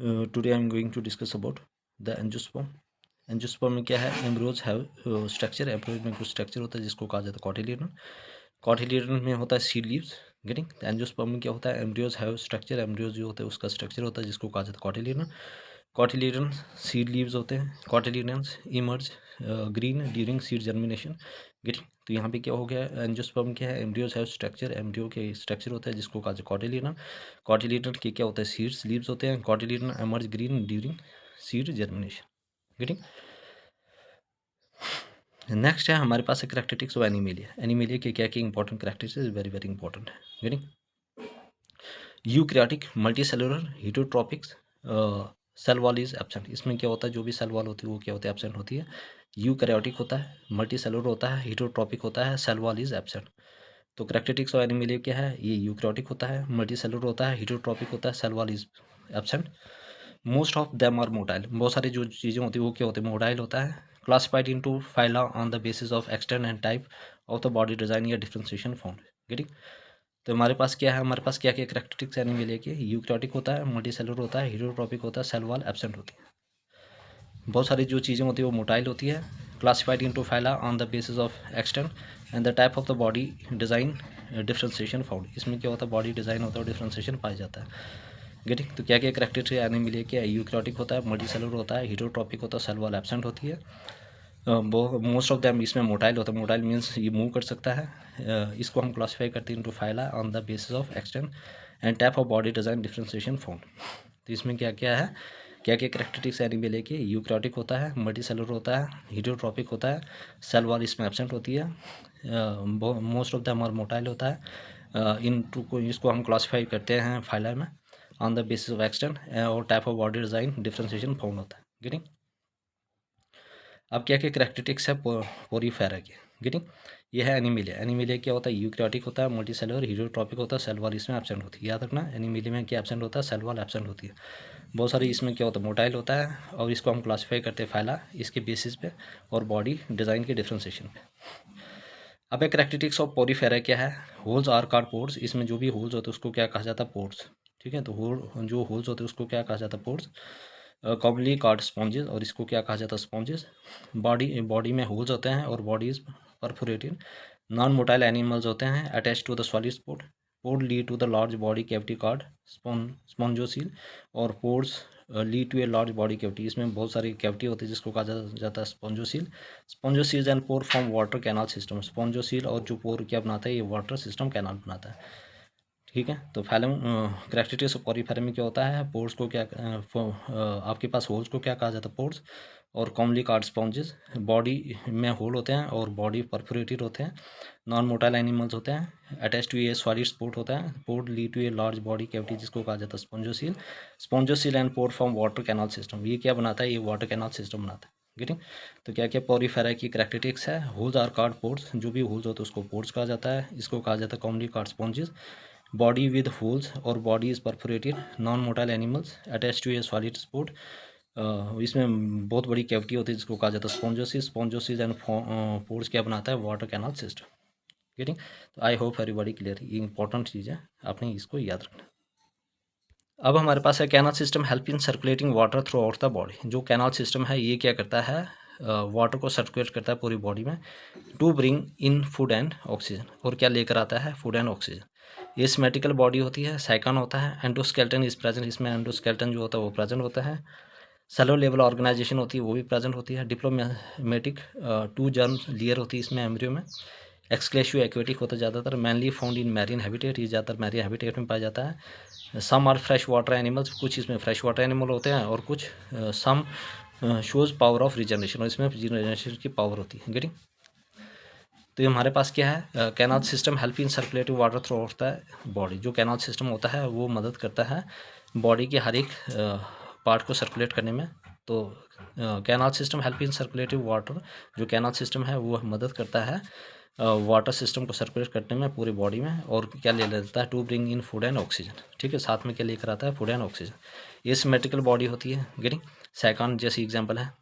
Today I am going to discuss about the angiosperm. Angiosperm में क्या है, embryos have structure. Embryos में कुछ स्ट्रक्चर होता है जिसको कहा जाता है कॉटिलिडन। कॉटिलिडन में होता है सीड लीव्स। गेटिंग। एंजियोस्पर्म में क्या होता है, एम्ब्रियोज हैव स्ट्रक्चर। एम्ब्रियोज जो होता है उसका स्ट्रक्चर होता है जिसको कहा जाता है कॉटिलिडन। कॉटिलिडन सीड लीव्स होते हैं। Cotyledons emerge green during seed germination. Getting. तो यहाँ पे क्या हो गया, एंजियोस्पर्म क्या है, एम्ब्रियोज हैव स्ट्रक्चर। एम्ब्रियो के स्ट्रक्चर होता है जिसको कहा जाता है कॉटिलिडन। कॉटिलिडन के क्या होता है, सीड्स लीव्स होते हैं। Cotyledon emerge green during seed germination. Getting. Next है हमारे पास कैरेक्टरिस्टिक्स ऑफ एनिमेलिया। एनिमेलिया के क्या क्या important characteristics very very important है। Getting. Eukaryotic multicellular heterotrophics cell wall is absent. इसमें क्या होता है, जो भी सेल वॉल होती है वो क्या होता है, एब्सेंट होती है। यूकैरियोटिक होता है, मल्टीसेलुलर होता है, हेटरोट्रॉपिक होता है, सेल वॉल इज एब्सेंट। तो कैरेक्टरिस्टिक्स ऑफ एनिमेलिया क्या है, ये यूकैरियोटिक होता है, मल्टीसेलुलर होता है, हेटरोट्रॉपिक होता है, cell wall is absent. Most of them are motile. बहुत सारी जो चीज़ें होती है वो क्या होती है, मोटाइल होता है। Classified into phyla on the basis of extent and type of the body design या डिफरेंशिएशन फाउंड। गेटिंग। तो हमारे पास क्या है, हमारे पास क्या क्या कैरेक्टरिस्टिक्स एनिमेलिया के, यूकैरियोटिक होता है, मल्टीसेलुलर होता है, हेटरोट्रॉपिक होता है, सेल वॉल एब्सेंट होती है। बहुत सारी जो चीज़ें होती है वो मोटाइल होती है। Classified into phyla on the basis of extent and the type of the body design differentiation found. इसमें क्या होता है, बॉडी डिज़ाइन होता है और डिफरेंशिएशन पाया जाता है। गेटिंग। तो क्या क्या कैरेक्टरिस्टिक एनिमेलिया के, यूकैरियोटिक होता है, मल्टीसेलुलर होता है, हेटरोट्रॉपिक होता है, सेल वॉल एब्सेंट होती है। मोस्ट ऑफ दैम इसमें मोटाइल होता है। मोटाइल मीन्स ये मूव कर सकता है। इसको हम क्लासीफाई करते हैं into phyla on the basis of extent and type of body design differentiation found. तो इसमें क्या क्या है, क्या क्या कैरेक्टरिस्टिक्स एनिमेलिया के, यूकैरियोटिक होता है, मल्टीसेलुलर होता है, हेटरोट्रॉपिक होता है, सेल वॉल इसमें एब्सेंट होती है, most of them are motile होता है। इन टू को इसको हम क्लासीफाई करते हैं फाइला में on the basis of extent और type of body design differentiation found होता है। गेटिंग। अब क्या क्या कैरेक्टरिस्टिक्स है पोरीफेरा के। गेटिंग। ये है एनिमेलिया। एनिमेलिया क्या होता है, यूकैरियोटिक होता है, मल्टीसेलुलर, हेटरोट्रॉपिक होता है, सेल वॉल इसमें एब्सेंट होती है। याद रखना, एनिमेलिया में क्या एब्सेंट होता है, सेल वॉल एब्सेंट होती है। बहुत सारी इसमें क्या होता है, मोटाइल होता है और इसको हम क्लासीफाई करते हैं फाइला इसके बेसिस पे और बॉडी डिज़ाइन के डिफरेंशिएशन पे। अब एक कैरेक्टरिस्टिक्स ऑफ पोरीफेरा क्या है, होल्स आर कॉल्ड पोर्स। इसमें जो भी होल्स होते हैं उसको क्या कहा जाता है, पोर्स। ठीक है। तो जो होल्स होते हैं उसको क्या कहा जाता है, पोर्स। कॉमनली कॉल्ड स्पॉन्जेस, और इसको क्या कहा जाता है, स्पॉन्जेस। बॉडी में होल्स होते हैं और body is perforated. Non motile animals होते हैं attach to the solid support. Pores lead to the large body cavity called spongocoel, और pores lead to a large body cavity. इसमें बहुत सारी कैविटी होती है जिसको कहा जाता है spongocoel. Spongocoel and pore form water canal system. Spongocoel और जो पोर क्या बनाता है, ये वाटर सिस्टम कैनाल बनाता है। ठीक है। तो फैलम कैरेक्टरिस्टिक्स ऑफ पोरीफेरा में क्या होता है, पोर्स को क्या आपके पास होल्स को क्या कहा जाता है, पोर्स। और कॉमनली कॉल्ड स्पॉन्जेस। बॉडी में होल होते हैं और बॉडी परफोरेटेड होते हैं। नॉन मोटाइल एनिमल्स होते हैं attach to a solid support होता है। Pores lead to a large body cavity जिसको कहा जाता है spongocoel. Spongocoel and pores form water canal system. ये क्या बनाता है, ये वाटर कैनाल सिस्टम बनाता है। गेटिंग। तो क्या क्या पोरीफेरा की कैरेक्टरिस्टिक्स है, होल्स आर कॉल्ड पोर्स। जो भी होल्स होते हैं उसको पोर्स कहा जाता है। इसको कहा जाता है commonly called sponges. Body with holes और body is perforated. Non motile animals attach to a solid support. इसमें बहुत बड़ी कैविटी होती है जिसको कहा जाता है स्पॉन्जोसिस। स्पॉन्जोसिस एंड पोर्स क्या बनाता है, वाटर कैनाल सिस्टम। गेटिंग। तो आई होप एवरीबॉडी क्लियर। ये इंपॉर्टेंट चीज़ है, आपने इसको याद रखना। अब हमारे पास है canal system help in circulating water throughout the body. जो कैनाल सिस्टम है ये क्या करता है, वाटर को सर्कुलेट करता है पूरी बॉडी में to bring in food and oxygen. और क्या लेकर आता है, फूड एंड ऑक्सीजन। ये सिमेट्रिकल बॉडी होती है, साइकन होता है, एंडोस्केलेटन इज प्रेजेंट। इसमें एंडोस्केलेटन जो होता है वो प्रेजेंट होता है। सेलुलर लेवल ऑर्गेनाइजेशन होती है वो भी प्रेजेंट होती है। डिप्लोमेटिक 2 जर्म लेयर होती है इसमें एम्ब्रियो में। एक्सक्लेशियो एक्वेटिक होता है ज़्यादातर, mainly found in marine habitat. ये ज़्यादातर मैरीन हैबिटेट में पाया जाता है। Some are fresh water animals. कुछ इसमें फ्रेश वाटर एनिमल होते हैं और कुछ some shows power of regeneration, और इसमें रिजनरेशन की पावर होती है। गेटिंग। तो ये हमारे पास क्या है, canal system help in circulating water throughout the body. जो कैनाल सिस्टम होता है वो मदद करता है बॉडी के हर एक पार्ट को सर्कुलेट करने में। तो canal system help in circulative water. जो कैनाल सिस्टम है वो मदद करता है वाटर सिस्टम को सर्कुलेट करने में पूरी बॉडी में। और क्या ले लेता है, to bring in food and oxygen. ठीक है। साथ में क्या लेकर आता है, फूड एंड ऑक्सीजन। ये सिमेट्रिकल बॉडी होती है। गेटिंग। साइकॉन जैसी एग्जाम्पल है।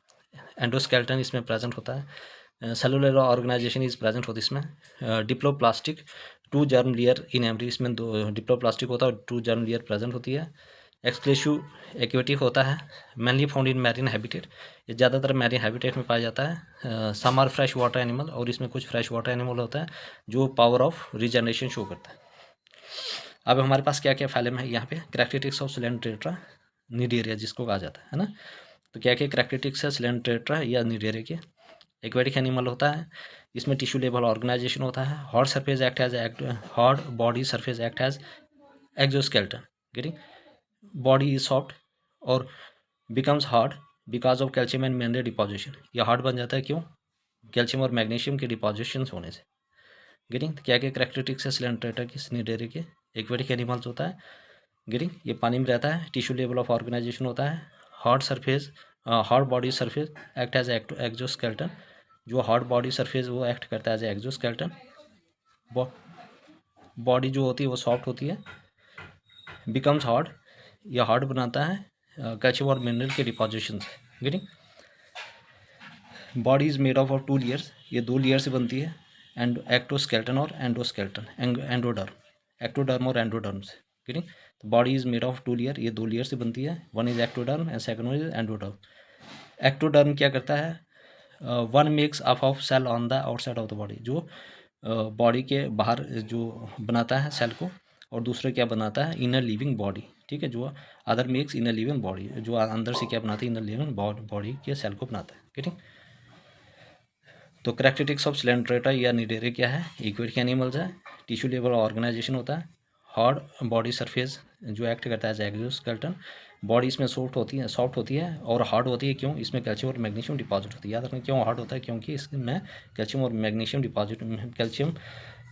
एंडोस्केलेटन इसमें प्रेजेंट होता है। सेलुलर ऑर्गेनाइजेशन इज प्रेजेंट होती है इसमें। Diploblastic 2 germ layer in every. इसमें 2 डिप्लोप्लास्टिक होता है और 2 जर्म लेयर प्रेजेंट होती है। एक्सक्लूसिव एक्वेटिक होता है, mainly found in marine habitat, ये ज़्यादातर मैरीन हैबिटेट में पाया जाता है। Some are fresh water animal, और इसमें कुछ फ्रेश वाटर एनिमल होता है जो पावर ऑफ रिजनरेशन शो करता है। अब हमारे पास क्या क्या फाइलम है यहाँ पे, करैक्टरिस्टिक्स ऑफ सिलेंट्रेट्रा निडेरिया जिसको कहा जाता है ना। तो क्या क्या करैक्टरिस्टिक्स है सिलेंट्रेट्रा या निडेरिया के। एक्वेटिक एनिमल होता है, इसमें टिश्यू लेवल ऑर्गेनाइजेशन होता है, hard surface act as hard body surface act as exoskeleton, getting body is soft और becomes hard because of calcium and mineral deposition, यह हार्ड बन जाता है क्यों, कैल्शियम और मैग्नीशियम के डिपोजिशन होने से। गेटिंग क्या क्या करैक्टरिस्टिक्स है सिलेंट्रेटा की निडेरिया के। एक्वेटिक एनिमल्स होता है, गेटिंग ये पानी में रहता है, टिश्यू लेवल ऑफ ऑर्गेनाइजेशन होता है, hard surface hard body surface act as exoskeleton, जो हार्ड बॉडी सरफेस वो एक्ट करता है एज एक्सोस्केलेटन, बॉडी जो होती है वो सॉफ्ट होती है, बिकम्स हार्ड, या हार्ड बनाता है कैल्शियम और मिनरल के डिपोजिशन से। गेटिंग body is made of 2 layers, ये 2 लेयर से बनती है, एंड एक्टोस्केलेटन और एंडोस्केलेटन, एंडोडर्म, एक्टोडर्म और एंडोडर्म से। गेटिंग तो body is made of 2 layer, ये 2 लेयर से बनती है, one is ectoderm and second one is endoderm. Ectoderm क्या करता है, one makes up of cell on the outside of the body, जो बॉडी के बाहर जो बनाता है सेल को, और दूसरा क्या बनाता है, इनर लिविंग बॉडी, ठीक है, जो other makes inner lining body, जो अंदर से क्या बनाती है, इनर लिविंग बॉडी के सेल को बनाता है। ठीक। तो करैक्टरिस्टिक्स ऑफ सिलेंट्रेटा या निडेरिया क्या है, एक्वेटिक एनिमल्स है, टिश्यू लेवल ऑर्गेनाइजेशन होता है, हार्ड बॉडी सरफेस जो एक्ट करता है एज एक्सोस्केलेटन, बॉडी इसमें सॉफ्ट होती है और हार्ड होती है क्यों, इसमें कैल्शियम और मैग्नीशियम डिपॉजिट होती है। याद रखना क्यों हार्ड होता है, क्योंकि इसमें कैल्शियम और magnesium deposit, calcium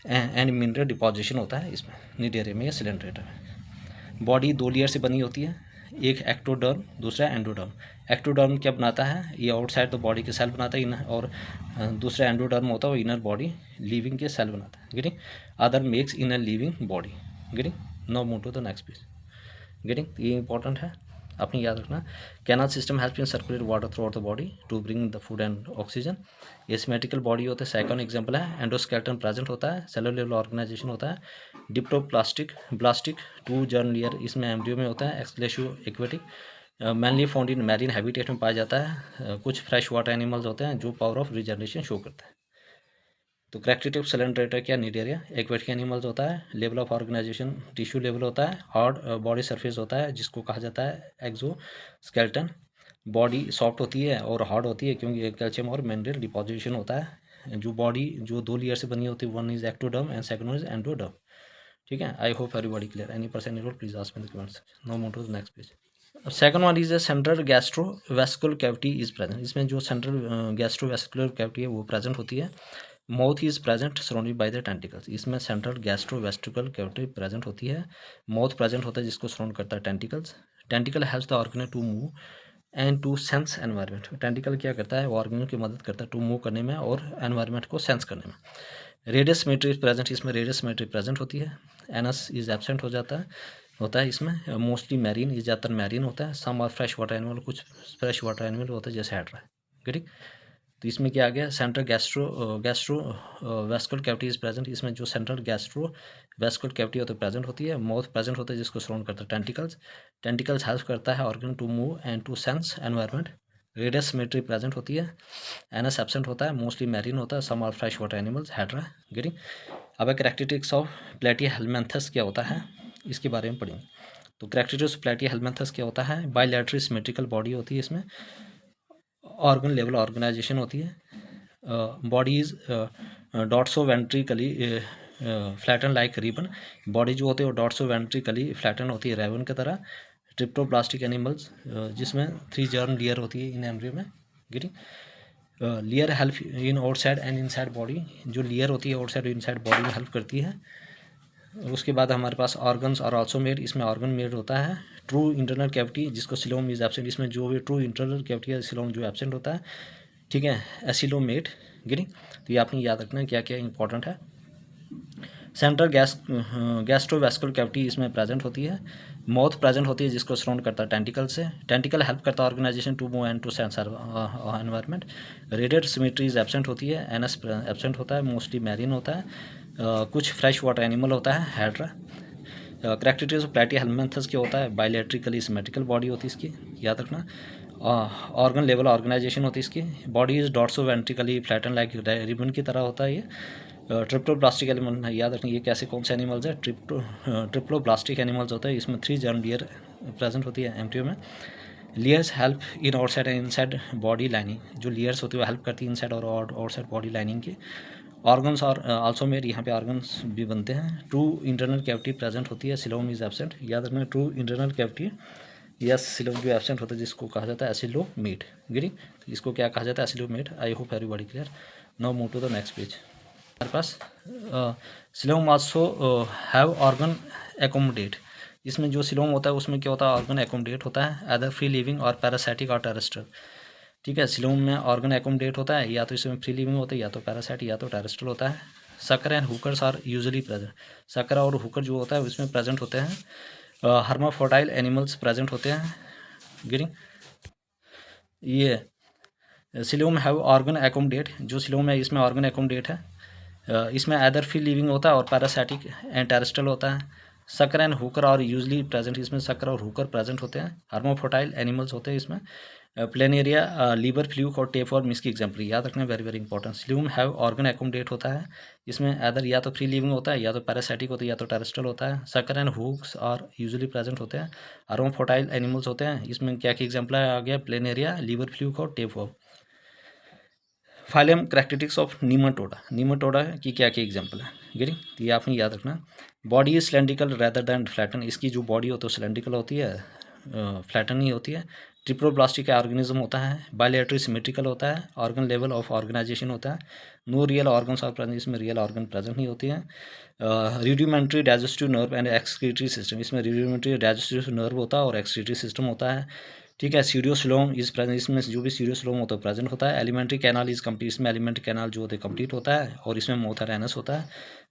and mineral deposition होता है इसमें निडेरिया में या सिलेंट्रेटा में। बॉडी 2 लेयर से बनी होती है, एक एक्टोडर्म दूसरा एंडोडर्म। एक्टोडर्म क्या बनाता है, ये आउटसाइड तो बॉडी के सेल बनाता है इनर, और दूसरा एंडोडर्म होता है वो इनर बॉडी लिविंग के सेल बनाता है। गेटिंग other makes inner lining body. गेटिंग now move to the next page. गेटिंग ये इंपॉर्टेंट है, आपने याद रखना। Canal system has been circulate water throughout the body to bring the food and oxygen. ये सिमेट्रिकल बॉडी होता है, सेकंड एग्जांपल है। एंडोस्केलेटन प्रेजेंट होता है, सेलुलर लेवल ऑर्गेनाइजेशन होता है, डिप्लोप्लास्टिक ब्लास्टिक 2 जर्म लेयर इसमें एम्ब्रियो में होता है, exclusive aquatic, mainly found in marine habitat में पाया जाता है। कुछ फ्रेश वाटर एनिमल्स होते हैं जो पावर ऑफ रिजनरेशन शो करता है। तो करैक्टरिस्टिक ऑफ सिलेंट्रेटा क्या निडेरिया, एक्वेटिक एनिमल्स होता है, level of organisation tissue level होता है, हार्ड बॉडी सरफेस होता है जिसको कहा जाता है एक्सोस्केलेटन, बॉडी सॉफ्ट होती है और हार्ड होती है क्योंकि कैल्शियम और मिनरल डिपोजिशन होता है। जो बॉडी जो 2 लेयर से बनी होती है, one is ectoderm and second one is endoderm. ठीक है, I hope everybody clear, any person doubt please ask me in the comment section. Now move to the next page. Second one is the central gastrovascular cavity is present, इसमें जो central gastrovascular cavity है वो present होती है। Mouth is present surrounded by the tentacles, इसमें central गैस्ट्रोवेस्टिकल cavity present होती है, mouth present होता है जिसको सराउंड करता है tentacles. Tentacle helps the organ to move and to sense environment, tentacle क्या करता है, वो ऑर्गन की मदद करता है टू मूव करने में और एनवायरनमेंट को सेंस करने में। रेडियस सिमेट्री प्रेजेंट, इसमें रेडियस सिमेट्री प्रेजेंट होती है। एनस इज एब्सेंट होता है इसमें, मोस्टली मैरीन, ये ज़्यादातर मैरीन होता है। सम और फ्रेश वाटर एनिमल, कुछ फ्रेश वाटर एनिमल होता है जैसे हैड्रा। ठीक, तो इसमें क्या आ गया, central gastro vascular cavity is present, इसमें जो सेंट्रल गैस्ट्रो वेस्कुलर कैविटी होती है प्रेजेंट होती है। माउथ प्रेजेंट होता है जिसको सराउंड करता है टेंटिकल्स। टेंटिकल्स हेल्प करता है organ to move and to sense environment. Radius symmetry present होती है। एनस एब्सेंट होता है, मोस्टली मैरीन होता है। सम और फ्रेश वाटर एनिमल्स हैड्रा। गेटिंग अब करैक्टरिस्टिक्स ऑफ प्लेटिहेल्मिन्थस क्या होता है, इसके बारे में पढ़ेंगे। तो करैक्टरिस्टिक्स ऑफ प्लेटिहेल्मिन्थस क्या होता है, बायलैटरल सिमेट्रिकल बॉडी होती है, इसमें ऑर्गन लेवल ऑर्गेनाइजेशन होती है। Body is dorsoventrally flatten like ribbon, body जो होती है वो डॉट्सोवेंट्रिकली फ्लैटन होती है रेबन की तरह। ट्रिप्टोप्लास्टिक एनिमल्स जिसमें 3 जर्म लेयर होती है इन एम्ब्रियो में। Getting layer help in outside and inside body, जो लेयर होती है आउटसाइड और इनसाइड बॉडी में हेल्प करती है। उसके बाद हमारे पास ऑर्गन्स और आल्सो मेड, इसमें ऑर्गन मेड होता है। ट्रू इंटरनल कैविटी जिसको सिलोम इज एब्सेंट, इसमें जो भी ट्रू इंटरनल कैविटी है सिलोम जो एब्सेंट होता है। ठीक है, एसिलोमेट। गेटिंग तो ये आपने याद रखना है क्या क्या इंपॉर्टेंट है। सेंट्रल गैस्ट्रोवेस्कुलर कैविटी इसमें प्रेजेंट होती है। माउथ प्रेजेंट होती है जिसको सराउंड करता है टेंटिकल से। टेंटिकल हेल्प करता है organisation to move and to sense environment. Radial symmetry is absent होती है। एनस एब्सेंट होता है, मोस्टली मैरीन होता है। कुछ फ्रेश वाटर एनिमल होता है, हैड्रा। करैक्टरिस्टिक्स ऑफ प्लैटीहेल्मिन्थस क्या होता है, बायलैटरिकली सिमेट्रिकल बॉडी होती है इसकी, याद रखना। ऑर्गन लेवल ऑर्गेनाइजेशन होती है इसकी, body is dorsoventrally flatten like ribbon की तरह होता है ये। ट्रिप्लोब्लास्टिक एनिमल, याद रखना ये कैसे कौन से एनिमल्स है, ट्रिप्लोब्लास्टिक एनिमल्स होता है, इसमें 3 जर्म लेयर प्रेजेंट होती है एम्ब्रियो में। Layers help in outside and inside body lining, जो लेयर्स होती है वो हेल्प करती है इनसाइड और आउटसाइड बॉडी लाइनिंग की। ऑर्गन्स और आल्सो मेड, यहाँ पे ऑर्गन्स भी बनते हैं। ट्रू इंटरनल कैविटी प्रेजेंट होती है, सिलोम इज एब्सेंट, याद रखना ट्रू इंटरनल कैविटी या सिलोम जो एब्सेंट होता है जिसको कहा जाता है एसिलोमेट, गिरी, तो इसको क्या कहा जाता है, acoelomate. I hope everybody clear. Now move to the next page. हमारे पास coelom also have organ accommodate, इसमें जो सिलोम होता है उसमें क्या होता है, ऑर्गन एकोमोडेट होता है, अदर फ्री लिविंग और पैरासाइटिक और टेरेस्ट्रियल, ठीक है। सिलोम में ऑर्गन एकोमोडेट होता है, या तो इसमें फ्री लिविंग होता है, या तो पैरासाइट, या तो टेरेस्ट्रियल होता है। Sucker and hookers are usually present, sucker और हुकर जो होता है उसमें प्रेजेंट होते हैं। हर्माफोडाइल एनिमल्स प्रेजेंट होते हैं, गिरिंग। ये सिलोम हैव ऑर्गन एकोमोडेट, जो सिलोम है इसमें ऑर्गन एकोमोडेट है, इसमें अदर फ्री लिविंग होता है और पैरासाइटिक एंड टेरेस्ट्रियल होता है। सकर एंड हुकर और यूजली प्रेजेंट, इसमें सकर और हुकर प्रेजेंट होते हैं। हर्माफोडाइल एनिमल्स होते हैं इसमें। प्लेनेरिया, लीवर, फ्लूक और टेप और मिस की एग्जाम्पल, याद रखना, very very important. Coelom have organ accommodate होता है, इसमें अदर या तो फ्री लिविंग होता है, या तो पैरासाइटिक होता है, या तो टेरेस्ट्रियल होता है। सकर एंड हुक्स और यूजुअली प्रेजेंट होते हैं। हर्माफोडाइल एनिमल्स होते हैं, इसमें क्या की एग्जाम्पल आ गया, प्लेनेरिया, लीवर, फ्लूक और टेप। फाइलम करैक्टरिस्टिक्स ऑफ नीमाटोडा, नीमाटोडा की क्या क्या एग्जांपल है, गिरी, तो ये आपने याद रखना। Body is cylindrical rather than flatten, इसकी जो बॉडी होती है सिलेंड्रिकल होती है, फ्लैटन नहीं होती है। ट्रिप्लोब्लास्टिक ऑर्गेनिज्म होता है, बायलैटरल सिमेट्रिकल होता है, ऑर्गन लेवल ऑफ ऑर्गेनाइजेशन होता है। No real organs are present, इसमें रियल ऑर्गन प्रेजेंट नहीं होती है। Rudimentary digestive nerve and excretory system, इसमें रूडिमेंट्री डाइजेस्टिव नर्व होता है और एक्सक्रीटरी सिस्टम होता है, ठीक है। सीडियोसिलोम इज प्रेजेंट, इसमें जो भी सीडियोसिलोम होता है प्रेजेंट होता है। एलिमेंट्री कैनाल इज कंप्लीट, इसमें एलिमेंट्री कैनाल जो होता है कंप्लीट होता है, और इसमें मोथर एनस होता है।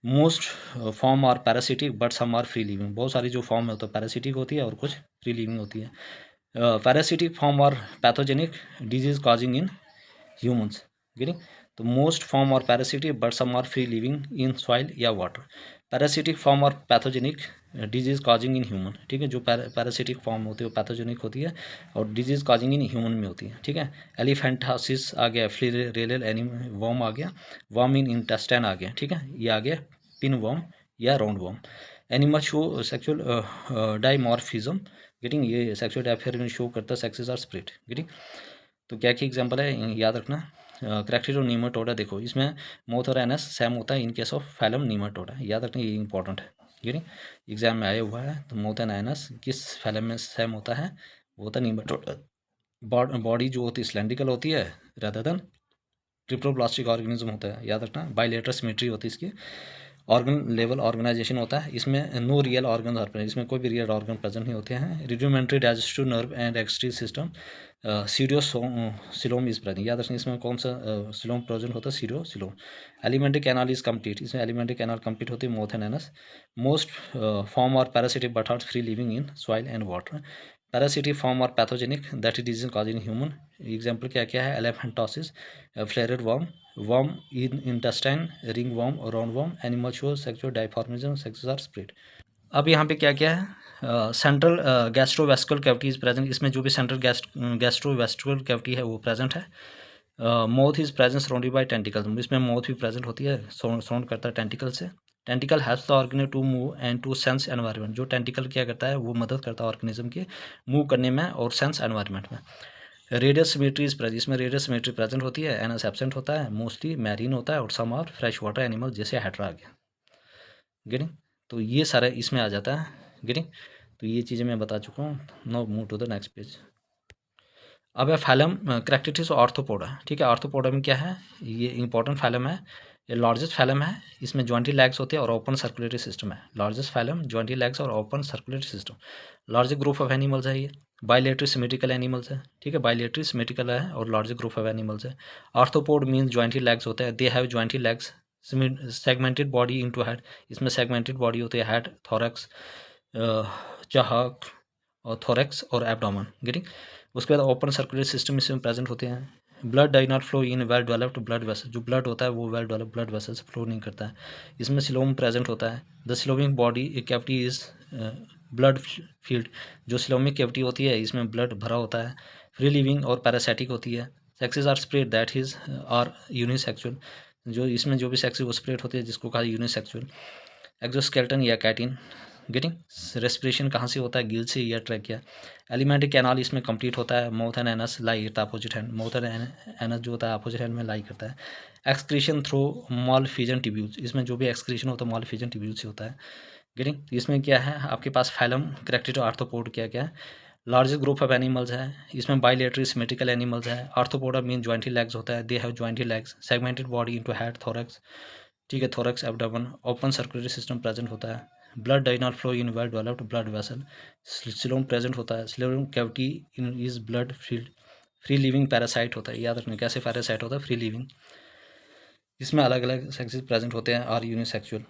Most form are parasitic but some are free living, बहुत सारी जो फॉर्म है तो पैरासिटिक होती है और कुछ फ्री लिविंग होती है। Parasitic form are pathogenic disease causing in humans, getting, तो मोस्ट फॉर्म और parasitic but some are free living in soil या वाटर। पैरासिटिक फॉर्म और pathogenic disease causing in human, ठीक है, जो पैरासिटिक फॉर्म होती है वो पैथोजेनिक होती है और डिजीज कॉजिंग इन ह्यूमन में होती है, ठीक है। एलिफेंटासिस आ गया, फ्लेरेल एनिमल वर्म आ गया, वर्म इन इंटेस्टाइन आ गया, ठीक है, ये आ गया पिन वर्म या round worm. Animal show sexual dimorphism, getting, ये सेक्सुअल डायफेयर शो करता है सेक्सेस आर स्प्लिट, गेटिंग। तो क्या की एग्जांपल है, याद रखना। करैक्टरिस्टिक्स ऑफ नीमाटोडा, देखो इसमें मोथ और एनस सेम होता है इन केस ऑफ फाइलम नीमाटोडा, याद रखना, ये इंपॉर्टेंट है, ठीक है, एग्जाम में आया हुआ है। तो मोथ एंड एनस किस फाइलम में सेम होता है, वो होता है नीमाटोडा। बॉडी जो होती है सिलेंड्रिकल होती है रादर देन ट्रिप्लोब्लास्टिक ऑर्गेनिज्म होता है, याद रखना। बायलैटरल सिमेट्री होती है इसकी। ऑर्गन लेवल ऑर्गेनाइजेशन होता है, इसमें no real organ are present, इसमें कोई भी रियल ऑर्गन प्रेजेंट नहीं होते हैं। Rudimentary digestive nerve and excretory system, pseudocoelom is present, याद रखना, इसमें कौन सा सिलोम प्रेजेंट होता है, pseudocoelom. Alimentary canal is complete, इसमें एलिमेंट्री कैनाल कंप्लीट होती है, mouth and anus. Most form और parasitic but are free living in soil and water. Parasitic form और pathogenic that is disease causing human, example क्या क्या है, elephantiasis, filarial worm, worm in intestine, ring worm और round worm. Animal show sexual dimorphism, sexes are split. अब यहाँ पे क्या क्या है, central gastrovascular cavity is present, इसमें जो भी सेंट्रल गैस्ट्रोवेस्कुलर कैविटी है वो प्रेजेंट है। Mouth is present surrounded by tentacles, इसमें माउथ भी प्रेजेंट होती है, सराउंड करता है टेंटिकल से। Tentacle helps the organism to move and to sense environment, जो टेंटिकल क्या करता है वो मदद करता है ऑर्गेनिज्म के मूव करने में और सेंस एनवायरनमेंट में। रेडियस सिमेट्री इज प्रेजेंट, इसमें रेडियस सिमेट्री प्रेजेंट होती है, एनस एब्सेंट होता है, मोस्टली मैरीन होता है और सम और फ्रेश वाटर एनिमल जैसे हेड्रा आ गया, गेटिंग। तो ये सारा इसमें आ जाता है, गेटिंग। तो ये चीज़ें मैं बता चुका हूँ। Now move to the next page. अब है फाइलम करैक्टरिस्टिक्स आर्थ्रोपोडा, ठीक है। आर्थ्रोपोडा में क्या है, ये इंपॉर्टेंट फाइलम है, ये लार्जेस्ट फाइलम है, इसमें जॉइंटी लेग्स होते हैं और ओपन सर्कुलेटरी सिस्टम है। लार्जेस्ट फाइलम, जॉइंटी लेग्स और open circulatory system. Largest group of animals है ये, बायलैटरल सिमेट्रिकल एनिमल्स है, ठीक है, बायलैटरल सिमेट्रिकल है और लार्जेस्ट ग्रुप ऑफ एनिमल्स है। आर्थ्रोपोड मीन्स जॉइंटी लेग्स होते हैं, they have jointy legs, segmented body into head, इसमें सेगमेंटेड बॉडी होती है, हेड, थोरैक्स, चाहक और थोरैक्स और एब्डोमेन, गेटिंग। उसके बाद ओपन सर्कुलेटरी सिस्टम इसमें प्रेजेंट होते हैं। Blood do not flow in well developed blood vessel, जो ब्लड होता है वो वेल डेवलप्ड ब्लड वेसल से फ्लो नहीं करता है। इसमें सिलोम प्रेजेंट होता है। The coelomic body cavity is blood filled, जो सिलोमिक कैविटी होती है इसमें ब्लड भरा होता है। फ्री लिविंग और पैरासाइटिक होती है। Sexes are separate that is are unisexual, जो इसमें जो भी सेक्स वो स्प्रेड होती है जिसको कहा यूनिसेक्सुअल। एक्सोस्केलेटन या कैटिन। गेटिंग। रेस्पिरेशन कहाँ से होता है, गिल से या ट्रैकिया। एलिमेंट्री कैनाल इसमें कंप्लीट होता है। Mouth and anus lie eight opposite hand, mouth and anus जो होता है अपोजिट हैंड में लाई करता है। एक्सक्रीशन थ्रू मालफिजन ट्यूब्यूल्स, इसमें जो भी एक्सक्रीशन होता है मालफिजन ट्यूब्यूल से होता है। गेटिंग। इसमें क्या है आपके पास फाइलम कैरेक्टेरिया आर्थ्रोपोड क्या क्या है, लार्जेस्ट ग्रुप ऑफ एनिमल्स है। इसमें बाइलेटरी सिमेट्रिकल एनिमल्स है। आर्थ्रोपोडा मीन ज्वाइंटी लेग्स होता है, they have jointy legs. Segmented body into head thorax, ठीक है, thorax abdomen. Open circulatory system present होता है। Blood does not flow in well developed blood vessel. Coelom present होता है। Coelom cavity in is blood filled. Free living parasite होता है, याद रखना कैसे पैरासाइट होता है, फ्री लिविंग। इसमें अलग अलग सेक्सेस प्रेजेंट होते हैं। Are unisexual.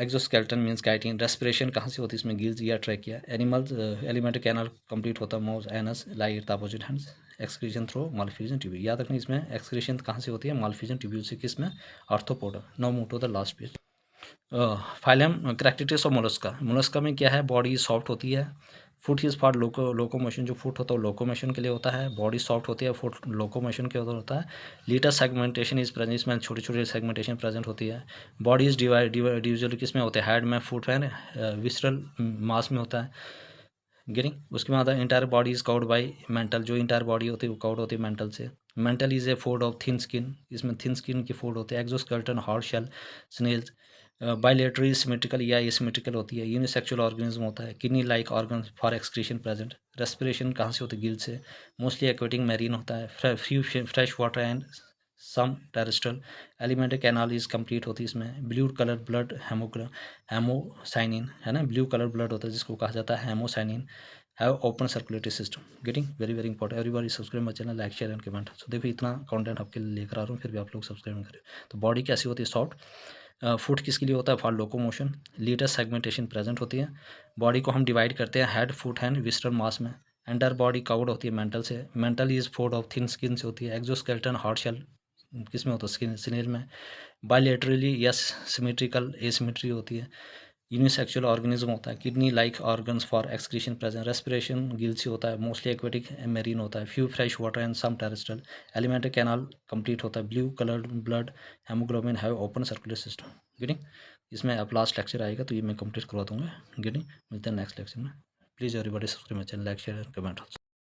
Exoskeleton means chitin. Respiration कहाँ से होती है, इसमें गिल्स या trachea. Animals alimentary canal complete होता है। Mouth anus lie at the opposite hands. Excretion through malpighian tubule, याद रखना इसमें एक्सक्रीशन कहाँ से होती है, मालफिजन ट्यूब्यूल से। किसमें, Arthropoda. Now move to the last page. Phylum characteristics of Mollusca. Mollusca में क्या है, बॉडी सॉफ्ट होती है। फुट इज फॉर लोकोमोशन, जो फुट होता है वो लोकोमोशन के लिए होता है। बॉडी सॉफ्ट होती है, फुट लोकोमोशन के लिए होता है। लीटर सेगमेंटेशन इज प्रेजेंट, इसमें छोटी छोटी सेगमेंटेशन प्रेजेंट होती है। बॉडी इज डिविजुअली किस में होते हैं, हेड में, फुट एंड विसरल मास में होता है। गेटिंग। उसके बाद entire body is covered by mantle, जो इंटायर बॉडी होती है वो कवर्ड होती है मेंटल से। Mantle is a fold of thin skin, इसमें थिन स्किन की फूड होते हैं। Exoskeleton hard shell snails. Bilateral symmetrical या एसिमेट्रिकल होती है। यूनिसेक्सुअल ऑर्गेनिज्म होता है। Kidney like organ for excretion present. Respiration कहाँ से होती है, गिल से। मोस्टली एक्वेटिक मैरीन होता है। Few fresh water and some terrestrial. Alimentary canal is complete होती है इसमें। ब्लू कलर ब्लड हेमोसाइनिन है ना, ब्लू कलर ब्लड होता है जिसको कहा जाता है haemocyanin. Have open circulatory system. Getting. Very very important. Everybody subscribe my channel, like share and comment. So देखो इतना कंटेंट आपके लिए लेकर आ रहा हूँ, फिर भी आप लोग सब्सक्राइब करें। तो बॉडी कैसी होती है, सॉफ्ट। फुट किसके लिए होता है, for locomotion. Litre segmentation present होती है। बॉडी को हम डिवाइड करते हैं हेड, फुट एंड विस्टरल मास में। एंटायर बॉडी कवर्ड होती है मेंटल से। Mantle is food of thin skin से होती है। एक्सोस्केलेटन हार्ड शेल किस में होता है, स्किन स्नेल में। बायलेटरली यस सिमेट्रिकल एसिमेट्री होती है। यूनिसेक्सुअल ऑर्गेनिज्म होता है। Kidney like organs for excretion present. Respiration gill से होता है। मोस्टली एक्वेटिक मेरीन होता है। Few fresh water and some terrestrial. Alimentary canal complete होता है। Blue colour blood haemoglobin have open circular system. Getting. इसमें अब लास्ट लेक्चर आएगा तो ये मैं कंप्लीट करवा दूंगा। गेटिंग। मिलते हैं नेक्स्ट लेक्चर में। Please everybody subscribe my channel, like share and comment.